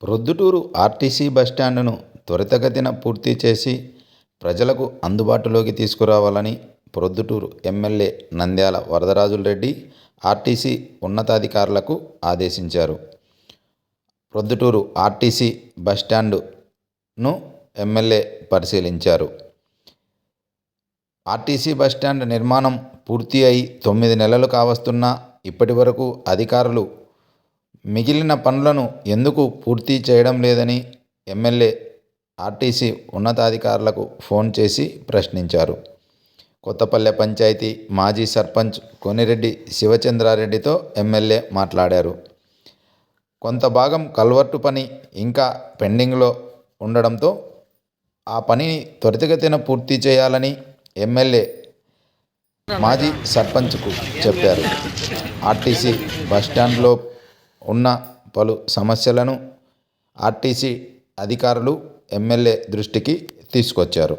Proddatur RTC బస్టాండును త్వరితగతిన పూర్తి చేసి ప్రజలకు అందుబాటులోకి తీసుకురావాలని ప్రొద్దుటూరు ఎమ్మెల్యే నంద్యాల వరదరాజులరెడ్డి ఆర్టీసీ ఉన్నతాధికారులకు ఆదేశించారు. ప్రొద్దుటూరు ఆర్టీసీ బస్టాండును ఎమ్మెల్యే పరిశీలించారు. ఆర్టీసీ బస్టాండ్ నిర్మాణం పూర్తి అయి 9 నెలలు కావస్తున్నా ఇప్పటివరకు అధికారులు మిగిలిన పనులను ఎందుకు పూర్తి చేయడం లేదని ఎమ్మెల్యే ఆర్టీసీ ఉన్నతాధికారులకు ఫోన్ చేసి ప్రశ్నించారు. కొత్తపల్లె పంచాయతీ మాజీ సర్పంచ్ కొనిరెడ్డి శివచంద్రారెడ్డితో ఎమ్మెల్యే మాట్లాడారు. కొంత భాగం కల్వర్టు పని ఇంకా పెండింగ్లో ఉండడంతో ఆ పనిని త్వరితగతిన పూర్తి చేయాలని ఎమ్మెల్యే మాజీ సర్పంచ్కు చెప్పారు. ఆర్టీసీ బస్టాండ్లో ఉన్న పలు సమస్యలను ఆర్టీసీ అధికారులు ఎమ్మెల్యే దృష్టికి తీసుకొచ్చారు.